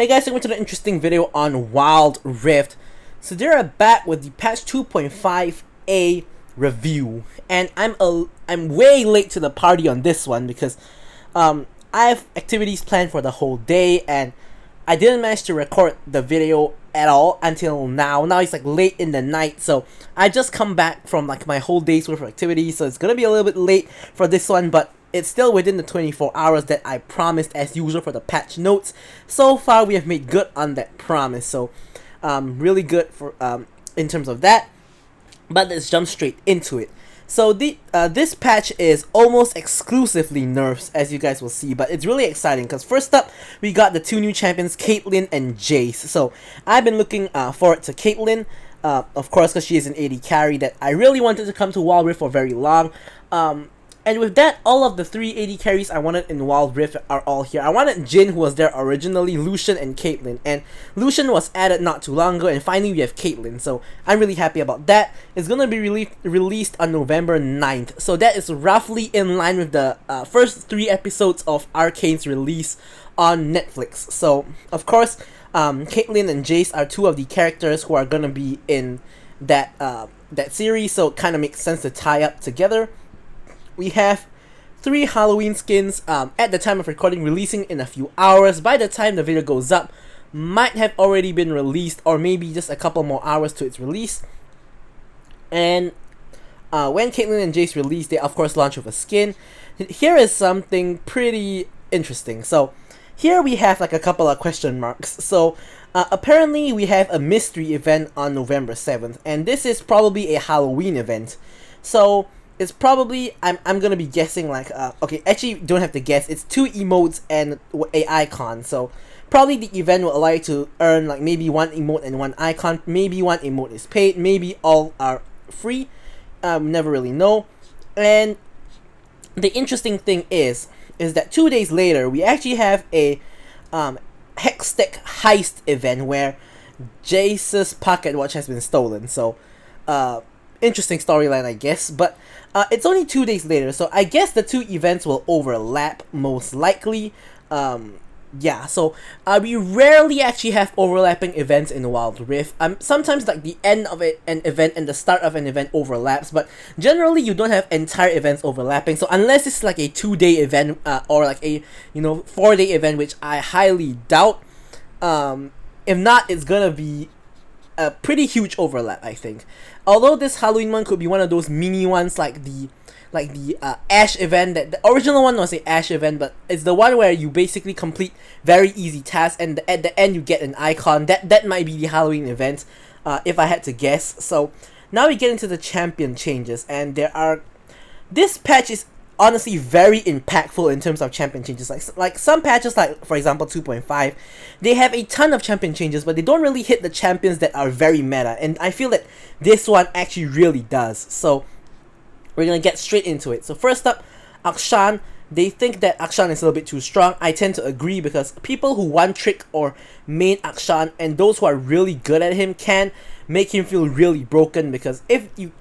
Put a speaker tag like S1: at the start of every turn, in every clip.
S1: Hey guys, welcome to the interesting video on Wild Rift. So they're back with the patch 2.5a review, and I'm way late to the party on this one because I have activities planned for the whole day, and I didn't manage to record the video at all until now. Now it's like late in the night, so I just come back from like my whole day's worth of activities, so it's gonna be a little bit late for this one, but it's still within the 24 hours that I promised as usual for the patch notes. So far we have made good on that promise, so really good for in terms of that. But let's jump straight into it. So this patch is almost exclusively nerfs, as you guys will see, but it's really exciting because first up we got the two new champions, Caitlyn and Jace. So I've been looking forward to Caitlyn, of course, because she is an AD carry that I really wanted to come to Wild Rift for very long. And with that, all of the three AD carries I wanted in Wild Rift are all here. I wanted Jhin, who was there originally, Lucian, and Caitlyn. And Lucian was added not too long ago, and finally we have Caitlyn. So I'm really happy about that. It's going to be released on November 9th. So that is roughly in line with the first 3 episodes of Arcane's release on Netflix. So, of course, Caitlyn and Jace are two of the characters who are going to be in that series. So it kind of makes sense to tie up together. We have 3 Halloween skins at the time of recording, releasing in a few hours. By the time the video goes up, might have already been released, or maybe just a couple more hours to its release. And when Caitlyn and Jace release, they of course launch with a skin. Here is something pretty interesting. So here we have like a couple of question marks. So apparently we have a mystery event on November 7th, and this is probably a Halloween event. So it's probably, I'm gonna be guessing like, okay, actually don't have to guess, it's 2 emotes and a icon, so probably the event will allow you to earn like maybe 1 emote and 1 icon, maybe 1 emote is paid, maybe all are free, never really know. And the interesting thing is that 2 days later, we actually have a Hextech heist event where Jace's pocket watch has been stolen, so interesting storyline, I guess, but it's only 2 days later, so I guess the 2 events will overlap, most likely. Yeah, so we rarely actually have overlapping events in Wild Rift. Sometimes like the end of an event and the start of an event overlaps, but generally you don't have entire events overlapping. So unless it's like a 2-day event or like a 4-day event, which I highly doubt. If not, it's gonna be a pretty huge overlap, I think. Although this Halloween one could be one of those mini ones, like the Ash event. That the original one was a Ash event, but it's the one where you basically complete very easy tasks, and at the end you get an icon. That might be the Halloween event, if I had to guess. So now we get into the champion changes, and this patch is honestly very impactful in terms of champion changes. Like some patches, like for example 2.5, they have a ton of champion changes, but they don't really hit the champions that are very meta, and I feel that this one actually really does. So we're gonna get straight into it. So first up, Akshan. They think that Akshan is a little bit too strong. I tend to agree, because people who one trick or main Akshan and those who are really good at him can make him feel really broken, because if you've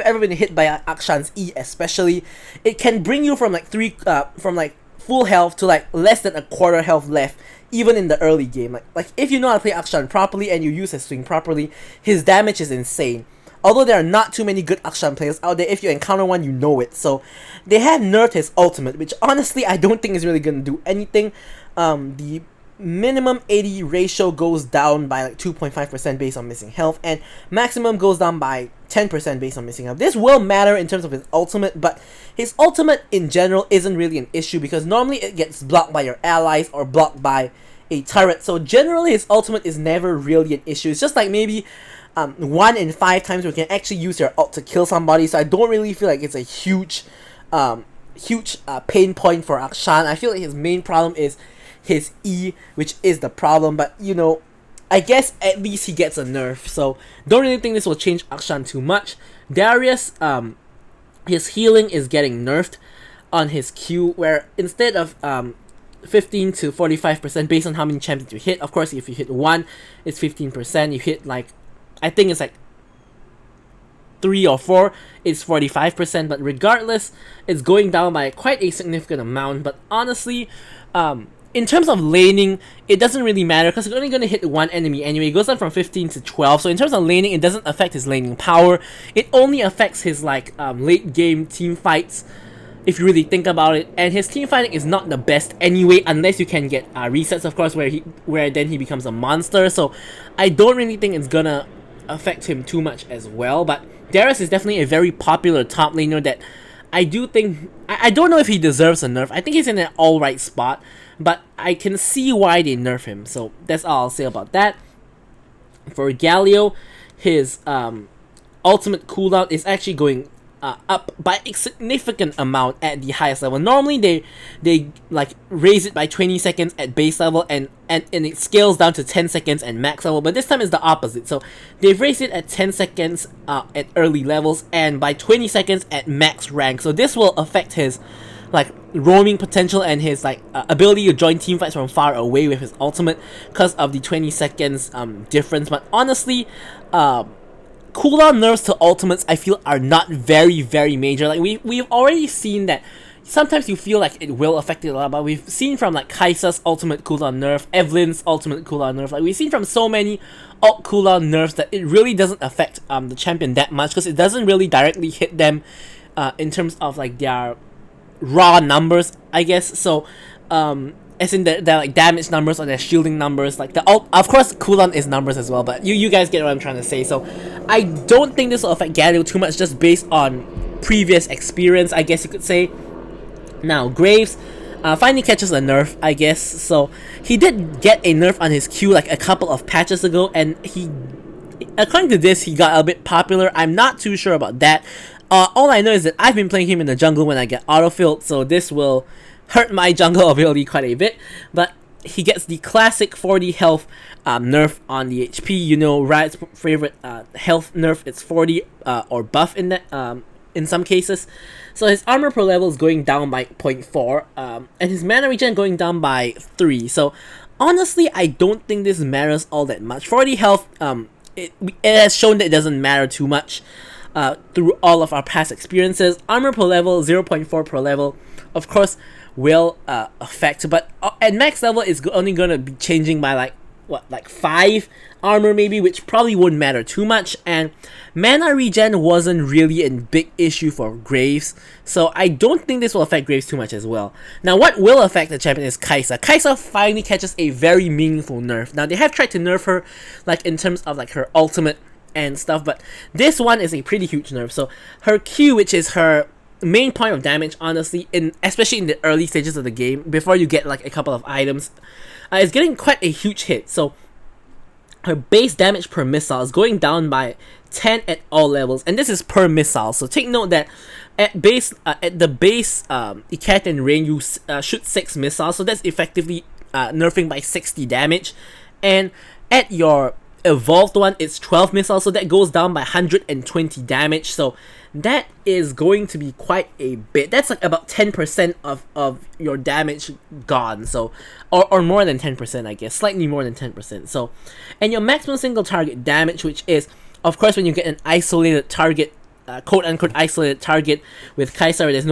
S1: ever been hit by Akshan's E especially, it can bring you from like full health to like less than a quarter health left, even in the early game. Like if you know how to play Akshan properly and you use his swing properly, his damage is insane. Although there are not too many good Akshan players out there, if you encounter one, you know it. So they have nerfed his ultimate, which honestly I don't think is really gonna do anything. The minimum AD ratio goes down by like 2.5% based on missing health, and maximum goes down by 10% based on missing health. This will matter in terms of his ultimate, but his ultimate in general isn't really an issue, because normally it gets blocked by your allies or blocked by a turret. So generally his ultimate is never really an issue. It's just like maybe 1 in 5 times where you can actually use your ult to kill somebody. So I don't really feel like it's a huge pain point for Akshan. I feel like his main problem is his E, which is the problem, but I guess at least he gets a nerf, so don't really think this will change Akshan too much. Darius, his healing is getting nerfed on his Q, where instead of 15 to 45% based on how many champions you hit, of course if you hit 1, it's 15%, you hit like, I think it's like 3 or 4, it's 45%, but regardless, it's going down by quite a significant amount. But honestly, in terms of laning, it doesn't really matter because it's only going to hit one enemy anyway. It goes down from 15 to 12. So in terms of laning, it doesn't affect his laning power. It only affects his like late game team fights, if you really think about it. And his team fighting is not the best anyway, unless you can get resets, of course, where then he becomes a monster. So I don't really think it's gonna affect him too much as well. But Darius is definitely a very popular top laner that I do think, I don't know if he deserves a nerf. I think he's in an alright spot, but I can see why they nerf him. So that's all I'll say about that. For Galio, his ultimate cooldown is actually going up by a significant amount at the highest level. Normally they like raise it by 20 seconds at base level and it scales down to 10 seconds at max level, but this time it's the opposite. So they've raised it at 10 seconds at early levels and by 20 seconds at max rank. So this will affect his like roaming potential and his like ability to join team fights from far away with his ultimate because of the 20 seconds difference. But honestly, cooldown nerfs to ultimates I feel are not very major. Like we've already seen that sometimes you feel like it will affect it a lot, but we've seen from like Kaisa's ultimate cooldown nerf, Evelyn's ultimate cooldown nerf, like we've seen from so many alt cooldown nerfs that it really doesn't affect the champion that much because it doesn't really directly hit them in terms of like their raw numbers, I guess. So as in their like damage numbers or their shielding numbers, like the of course cooldown is numbers as well, but you guys get what I'm trying to say. So I don't think this will affect Galio too much just based on previous experience, I guess you could say. Now Graves finally catches a nerf, I guess. So he did get a nerf on his Q like a couple of patches ago, and he, according to this, he got a bit popular. I'm not too sure about that. All I know is that I've been playing him in the jungle when I get autofilled, so this will hurt my jungle ability quite a bit. But he gets the classic 40 health nerf on the HP. You know, Riot's favorite health nerf, it's 40 or buff in that in some cases. So his armor per level is going down by 0.4 and his mana regen going down by 3. So honestly, I don't think this matters all that much. 40 health, it has shown that it doesn't matter too much through all of our past experiences. Armor per level, 0.4 per level, of course, will affect, but at max level it's only gonna be changing by like 5 armor maybe, which probably wouldn't matter too much. And mana regen wasn't really a big issue for Graves, so I don't think this will affect Graves too much as well. Now what will affect the champion is Kaisa. Kaisa finally catches a very meaningful nerf. Now they have tried to nerf her like in terms of like her ultimate and stuff, but this one is a pretty huge nerf. So her Q, which is her main point of damage, honestly, especially in the early stages of the game before you get like a couple of items, is getting quite a huge hit. So her base damage per missile is going down by 10 at all levels, and this is per missile. So take note that at the base Ikaten range you shoot 6 missiles, so that's effectively nerfing by 60 damage, and at your evolved one it's 12 missiles, so that goes down by 120 damage. So that is going to be quite a bit. That's like about 10% of your damage gone. So or more than 10%, I guess, slightly more than 10%. So, and your maximum single target damage, which is of course when you get an isolated target, quote unquote isolated target with Kaisa, where there's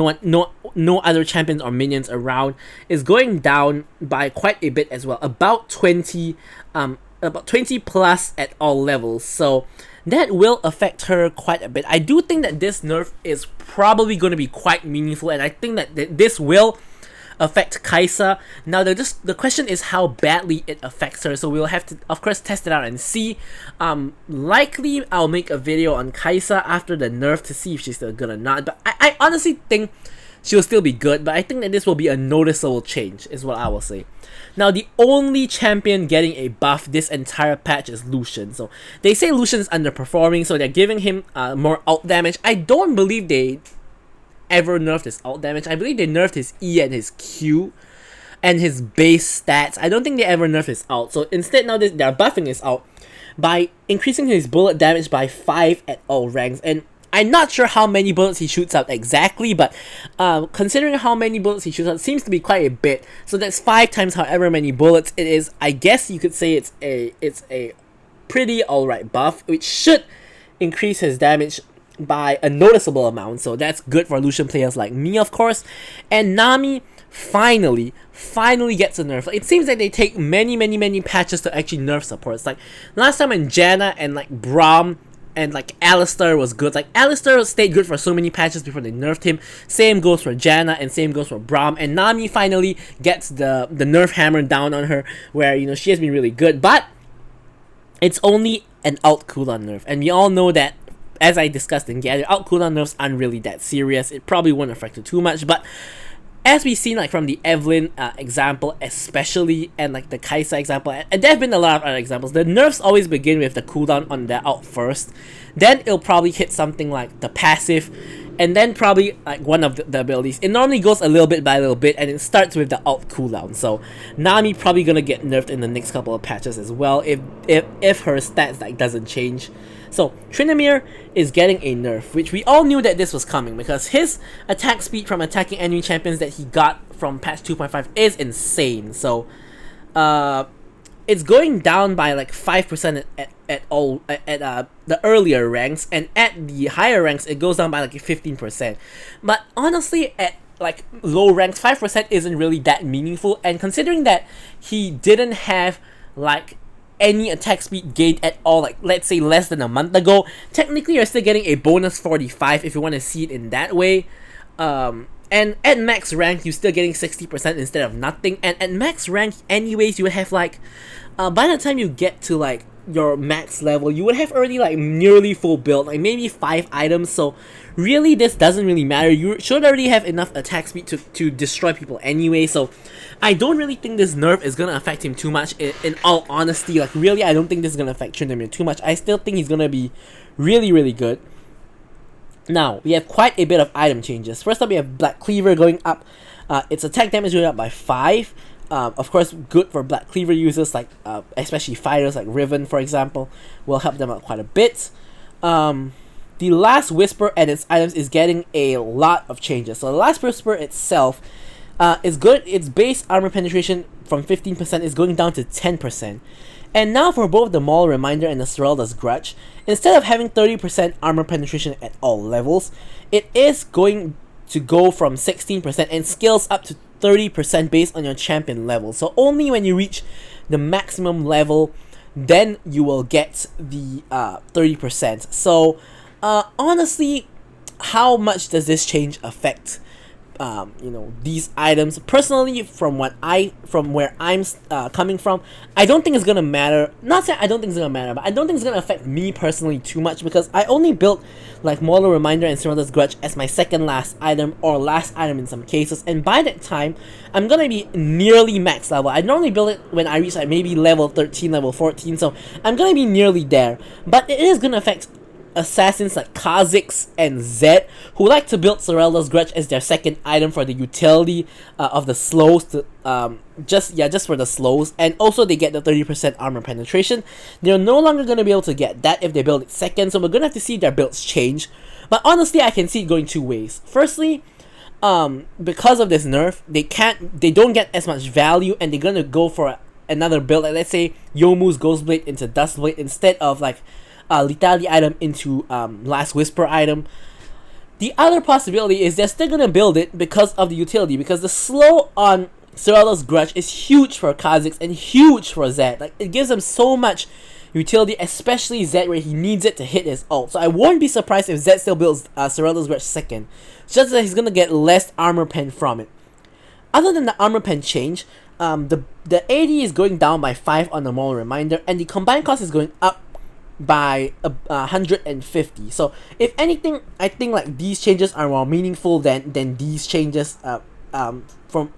S1: no other champions or minions around, is going down by quite a bit as well, about 20 plus at all levels. So that will affect her quite a bit. I do think that this nerf is probably going to be quite meaningful, and I think that this will affect Kaisa. Now the question is how badly it affects her, so we'll have to of course test it out and see. Likely I'll make a video on Kaisa after the nerf to see if she's still good or not, but I honestly think she'll still be good, but I think that this will be a noticeable change is what I will say. Now the only champion getting a buff this entire patch is Lucian. So they say Lucian's underperforming, so they're giving him more ult damage. I don't believe they ever nerfed his ult damage. I believe they nerfed his E and his Q and his base stats. I don't think they ever nerfed his ult. So instead now they're buffing his ult by increasing his bullet damage by 5 at all ranks. And I'm not sure how many bullets he shoots out exactly, but considering how many bullets he shoots out, it seems to be quite a bit. So that's 5 times however many bullets it is. I guess you could say it's a pretty alright buff, which should increase his damage by a noticeable amount. So that's good for Lucian players like me, of course. And Nami, finally gets a nerf. It seems like they take many patches to actually nerf supports. Like last time when Janna and like Braum and like Alistar was good. Like Alistar stayed good for so many patches before they nerfed him. Same goes for Janna and same goes for Braum. And Nami finally gets the nerf hammer down on her, where you know she has been really good, but it's only an alt cooldown nerf, and we all know that, as I discussed in Galio, alt cooldown nerfs aren't really that serious. It probably won't affect it too much, but as we've seen like from the Evelyn example especially, and like the Kaisa example, and there have been a lot of other examples, the nerfs always begin with the cooldown on their ult first, then it'll probably hit something like the passive, and then probably like one of the abilities. It normally goes a little bit by little bit, and it starts with the alt cooldown. So Nami probably gonna get nerfed in the next couple of patches as well if her stats like doesn't change. So Tryndamere is getting a nerf, which we all knew that this was coming because his attack speed from attacking enemy champions that he got from patch 2.5 is insane. So it's going down by like 5% at the earlier ranks, and at the higher ranks it goes down by like 15%. But honestly, at like low ranks, 5% isn't really that meaningful, and considering that he didn't have like any attack speed gained at all, like let's say less than a month ago, technically you're still getting a bonus 45 if you want to see it in that way. And at max rank you're still getting 60% instead of nothing, and at max rank anyways you would have like by the time you get to like your max level you would have already like nearly full build, like maybe 5 items. So really this doesn't really matter. You should already have enough attack speed to destroy people anyway, so I don't really think this nerf is gonna affect him too much in all honesty. Like really I don't think this is gonna affect Tryndamere too much. I still think he's gonna be really good. Now we have quite a bit of item changes. First up we have Black Cleaver going up, its attack damage going up by 5. Of course, good for Black Cleaver users, like especially fighters like Riven, for example, will help them out quite a bit. The Last Whisper and its items is getting a lot of changes. So the Last Whisper itself is good. Its base armor penetration from 15% is going down to 10%. And now for both the Maul Reminder and the Serelda's Grudge, instead of having 30% armor penetration at all levels, it is going to go from 16% and scales up to 30% based on your champion level. So only when you reach the maximum level, then you will get the 30%. So honestly, how much does this change affect you know, these items? Personally, from where I'm coming from, I don't think it's gonna matter. Not saying I don't think it's gonna matter, but I don't think it's gonna affect me personally too much, because I only built like Model Reminder and Serelda's Grudge as my second last item, or last item in some cases, and by that time I'm gonna be nearly max level. I normally build it when I reach like maybe level 13, level 14, so I'm gonna be nearly there, but it is gonna affect assassins like Kha'Zix and Zed, who like to build Serelda's Grudge as their second item for the utility of the slows, to just for the slows, and also they get the 30% armor penetration. They're no longer going to be able to get that if they build it second, so we're going to have to see their builds change. But honestly, I can see it going two ways. Firstly, because of this nerf, they don't get as much value, and they're going to go for another build, like let's say Youmuu's Ghostblade into Dustblade instead of like lethality item into Last Whisper item. The other possibility is they're still gonna build it because of the utility, because the slow on Serelda's Grudge is huge for Kha'Zix and huge for Zed. Like, it gives them so much utility, especially Zed, where he needs it to hit his ult. So I won't be surprised if Zed still builds Serelda's Grudge second, just that he's gonna get less armor pen from it. Other than the armor pen change, the AD is going down by 5 on the Maul Reminder, and the combined cost is going up by 150. So if anything, I think like these changes are more meaningful than these changes from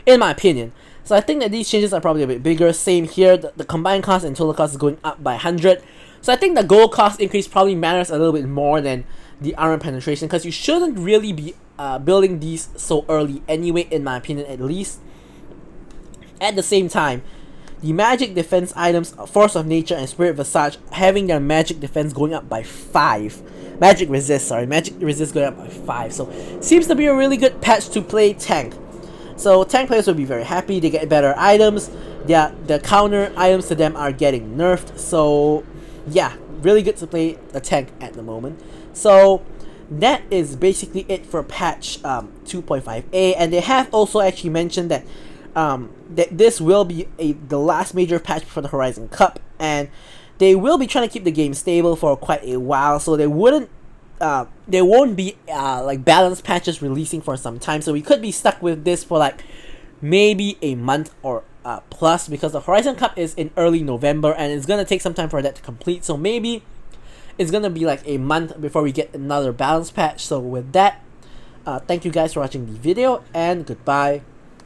S1: in my opinion. So I think that these changes are probably a bit bigger. Same here, the combined cost and total cost is going up by 100. So I think the gold cost increase probably matters a little bit more than the armor penetration, because you shouldn't really be building these so early anyway, in my opinion at least. At the same time, the magic defense items, Force of Nature and Spirit Visage, having their magic defense going up by 5. Magic resist going up by 5. So seems to be a really good patch to play tank. So tank players will be very happy. They get better items. The counter items to them are getting nerfed. So yeah, really good to play the tank at the moment. So that is basically it for patch 2.5a, and they have also actually mentioned that that this will be the last major patch for the Horizon Cup, and they will be trying to keep the game stable for quite a while, so there won't be like balanced patches releasing for some time, so we could be stuck with this for like maybe a month or plus, because the Horizon Cup is in early November and it's gonna take some time for that to complete, so maybe it's gonna be like a month before we get another balance patch. So with that, thank you guys for watching the video, and goodbye.